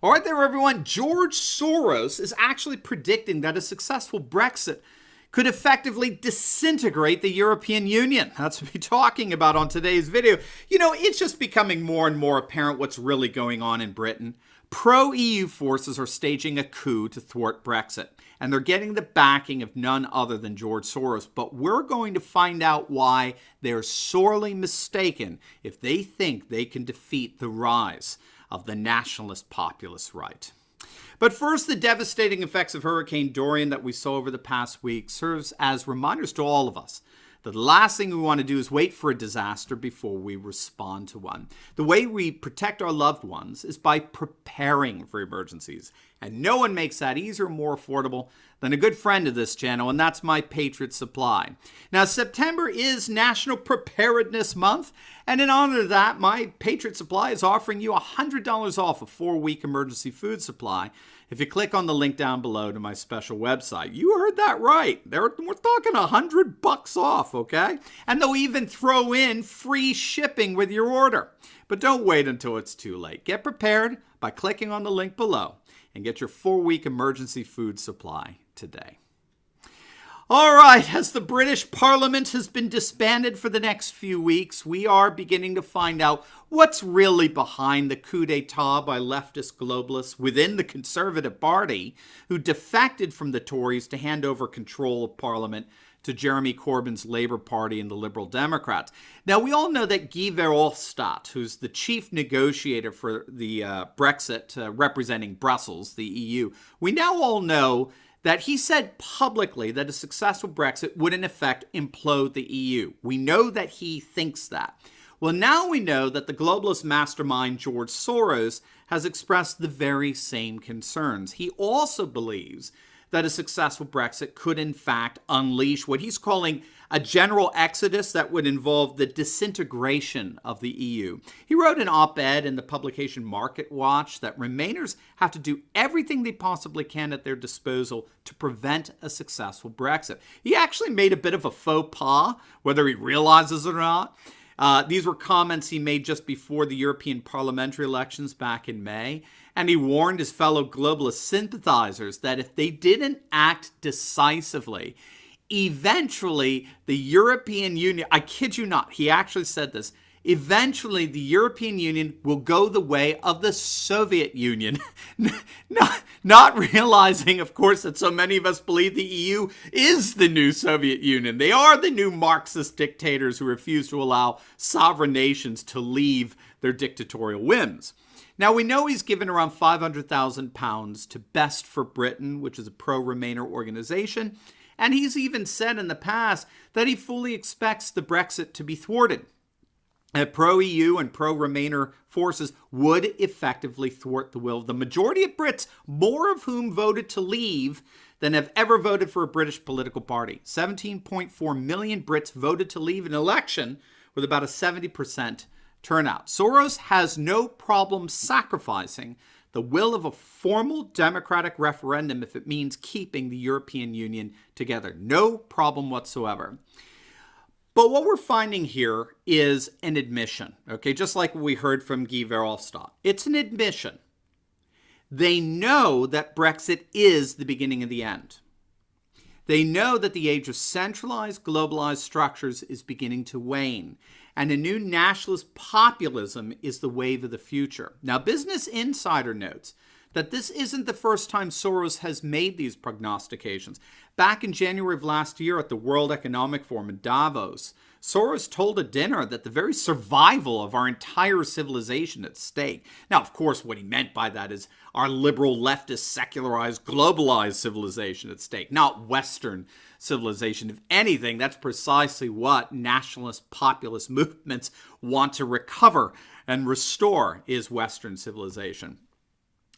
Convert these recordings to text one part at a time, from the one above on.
All right there, everyone. George Soros is actually predicting that a successful Brexit could effectively disintegrate the European Union. That's what we're talking about on today's video. You know, it's just becoming more and more apparent what's really going on in Britain. Pro-EU forces are staging a coup to thwart Brexit, and they're getting the backing of none other than George Soros. But we're going to find out why they're sorely mistaken if they think they can defeat the rise of the nationalist populist right. But first, the devastating effects of Hurricane Dorian that we saw over the past week serves as reminders to all of us that the last thing we want to do is wait for a disaster before we respond to one. The way we protect our loved ones is by preparing for emergencies. And no one makes that easier or more affordable than a good friend of this channel, and that's my Patriot Supply. Now, September is National Preparedness Month, and in honor of that, my Patriot Supply is offering you $100 off a 4-week emergency food supply if you click on the link down below to my special website. You heard that right. We're talking $100 off, okay? And they'll even throw in free shipping with your order. But don't wait until it's too late. Get prepared by clicking on the link below and get your 4-week emergency food supply today. All right, as the British Parliament has been disbanded for the next few weeks, we are beginning to find out what's really behind the coup d'etat by leftist globalists within the Conservative Party who defected from the Tories to hand over control of Parliament to Jeremy Corbyn's Labour Party and the Liberal Democrats. Now, we all know that Guy Verhofstadt, who's the chief negotiator for the Brexit representing Brussels, the EU, we now all know that he said publicly that a successful Brexit would in effect implode the EU. We know that he thinks that. Well, now we know that the globalist mastermind George Soros has expressed the very same concerns. He also believes that a successful Brexit could in fact unleash what he's calling a general exodus that would involve the disintegration of the EU. He wrote an op-ed in the publication Market Watch that Remainers have to do everything they possibly can at their disposal to prevent a successful Brexit. He actually made a bit of a faux pas, whether he realizes it or not. These were comments he made just before the European parliamentary elections back in May. And he warned his fellow globalist sympathizers that if they didn't act decisively, eventually the European Union, I kid you not, he actually said this, eventually the European Union will go the way of the Soviet Union. Not realizing, of course, that so many of us believe the EU is the new Soviet Union. They are the new Marxist dictators who refuse to allow sovereign nations to leave their dictatorial whims. Now, we know he's given around £500,000 to Best for Britain, which is a pro-Remainer organization, and he's even said in the past that he fully expects the Brexit to be thwarted. Pro-EU and pro-Remainer forces would effectively thwart the will of the majority of Brits, more of whom voted to leave than have ever voted for a British political party. 17.4 million Brits voted to leave an election with about a 70% turnout. Soros has no problem sacrificing the will of a formal democratic referendum if it means keeping the European Union together. No problem whatsoever. But what we're finding here is an admission, okay? Just like we heard from Guy Verhofstadt. It's an admission. They know that Brexit is the beginning of the end. They know that the age of centralized, globalized structures is beginning to wane, and a new nationalist populism is the wave of the future. Now, Business Insider notes that this isn't the first time Soros has made these prognostications. Back in January of last year at the World Economic Forum in Davos, Soros told a dinner that the very survival of our entire civilization at stake. Now, of course, what he meant by that is our liberal, leftist, secularized, globalized civilization at stake, not Western civilization. If anything, that's precisely what nationalist, populist movements want to recover and restore, is Western civilization.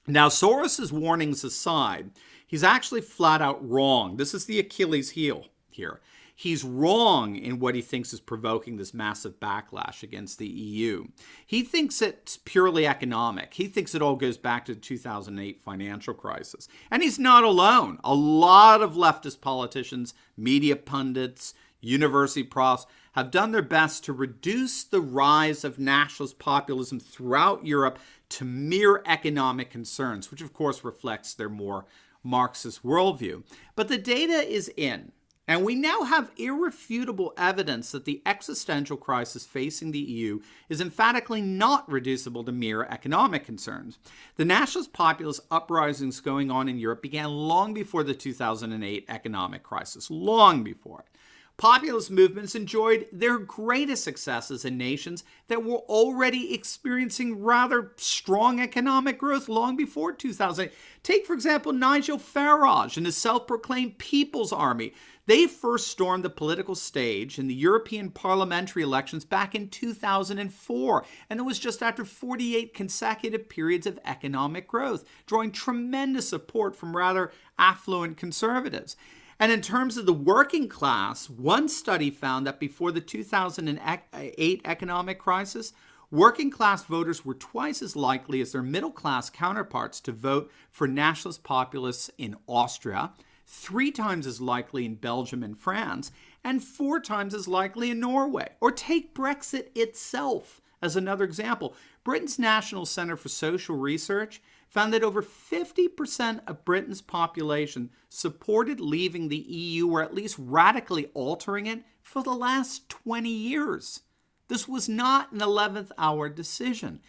Now, Soros's warnings aside, he's actually flat out wrong. This is the Achilles heel here. He's wrong in what he thinks is provoking this massive backlash against the EU. He thinks it's purely economic. He thinks it all goes back to the 2008 financial crisis. And he's not alone. A lot of leftist politicians, media pundits, university profs have done their best to reduce the rise of nationalist populism throughout Europe to mere economic concerns, which of course reflects their more Marxist worldview. But the data is in, and we now have irrefutable evidence that the existential crisis facing the EU is emphatically not reducible to mere economic concerns. The nationalist populist uprisings going on in Europe began long before the 2008 economic crisis, long before it. Populist movements enjoyed their greatest successes in nations that were already experiencing rather strong economic growth long before 2008. Take, for example, Nigel Farage and his self-proclaimed People's Army. They first stormed the political stage in the European parliamentary elections back in 2004, and it was just after 48 consecutive periods of economic growth, drawing tremendous support from rather affluent conservatives. And in terms of the working class, one study found that before the 2008 economic crisis, working class voters were twice as likely as their middle class counterparts to vote for nationalist populists in Austria, 3 times as likely in Belgium and France, and 4 times as likely in Norway. Or take Brexit itself as another example. Britain's National Centre for Social Research found that over 50% of Britain's population supported leaving the EU or at least radically altering it for the last 20 years. This was not an 11th hour decision.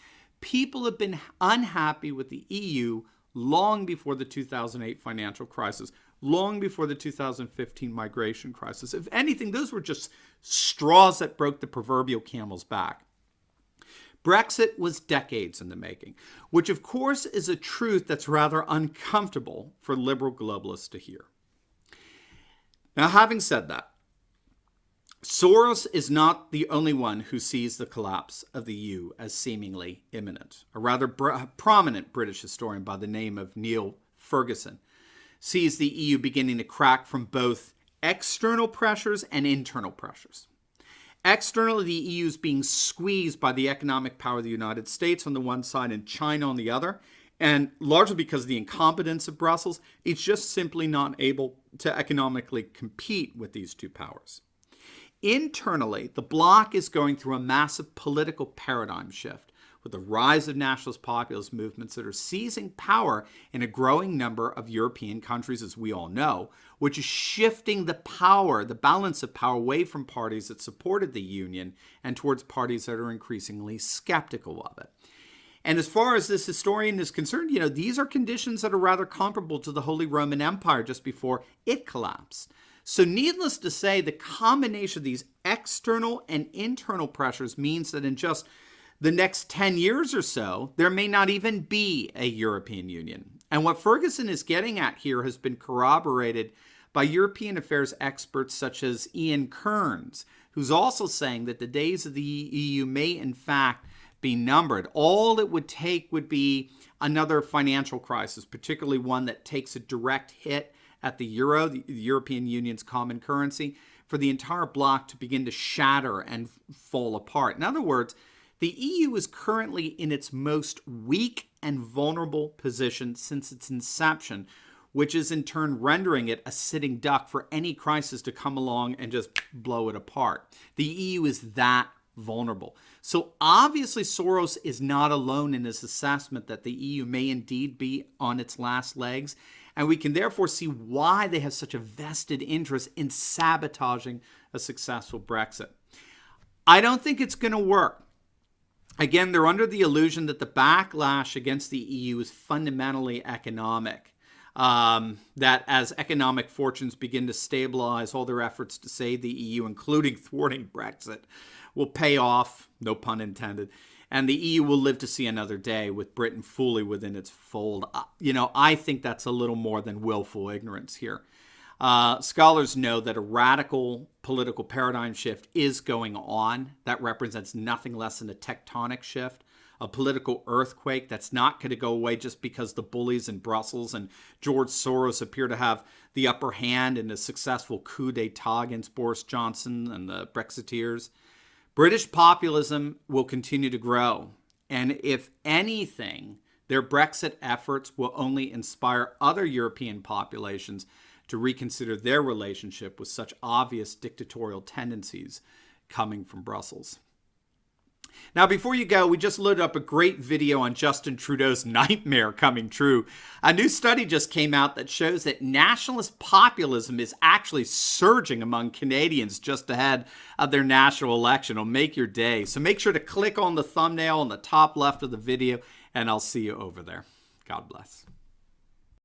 People have been unhappy with the EU long before the 2008 financial crisis, long before the 2015 migration crisis. If anything, those were just straws that broke the proverbial camel's back. Brexit was decades in the making, which of course is a truth that's rather uncomfortable for liberal globalists to hear. Now, having said that, Soros is not the only one who sees the collapse of the EU as seemingly imminent. A rather prominent British historian by the name of Neil Ferguson sees the EU beginning to crack from both external pressures and internal pressures. Externally, the EU is being squeezed by the economic power of the United States on the one side and China on the other. And largely because of the incompetence of Brussels, it's just simply not able to economically compete with these two powers. Internally, the bloc is going through a massive political paradigm shift with the rise of nationalist populist movements that are seizing power in a growing number of European countries, as we all know, which is shifting the power, the balance of power away from parties that supported the Union and towards parties that are increasingly skeptical of it. And as far as this historian is concerned, these are conditions that are rather comparable to the Holy Roman Empire just before it collapsed. So needless to say, the combination of these external and internal pressures means that in just the next 10 years or so, there may not even be a European Union. And what Ferguson is getting at here has been corroborated by European affairs experts such as Ian Kearns, who's also saying that the days of the EU may in fact be numbered. All it would take would be another financial crisis, particularly one that takes a direct hit at the euro, the European Union's common currency, for the entire bloc to begin to shatter and fall apart. In other words, the EU is currently in its most weak and vulnerable position since its inception, which is in turn rendering it a sitting duck for any crisis to come along and just blow it apart. The EU is that vulnerable. So obviously Soros is not alone in his assessment that the EU may indeed be on its last legs, and we can therefore see why they have such a vested interest in sabotaging a successful Brexit. I don't think it's going to work. Again, they're under the illusion that the backlash against the EU is fundamentally economic. That as economic fortunes begin to stabilize, all their efforts to save the EU, including thwarting Brexit, will pay off, no pun intended, and the EU will live to see another day with Britain fully within its fold. I think that's a little more than willful ignorance here. Scholars know that a radical political paradigm shift is going on. That represents nothing less than a tectonic shift, a political earthquake that's not going to go away just because the bullies in Brussels and George Soros appear to have the upper hand in a successful coup d'etat against Boris Johnson and the Brexiteers. British populism will continue to grow, and if anything, their Brexit efforts will only inspire other European populations to reconsider their relationship with such obvious dictatorial tendencies coming from Brussels. Now, before you go, we just loaded up a great video on Justin Trudeau's nightmare coming true. A new study just came out that shows that nationalist populism is actually surging among Canadians just ahead of their national election. It'll make your day. So make sure to click on the thumbnail on the top left of the video, and I'll see you over there. God bless.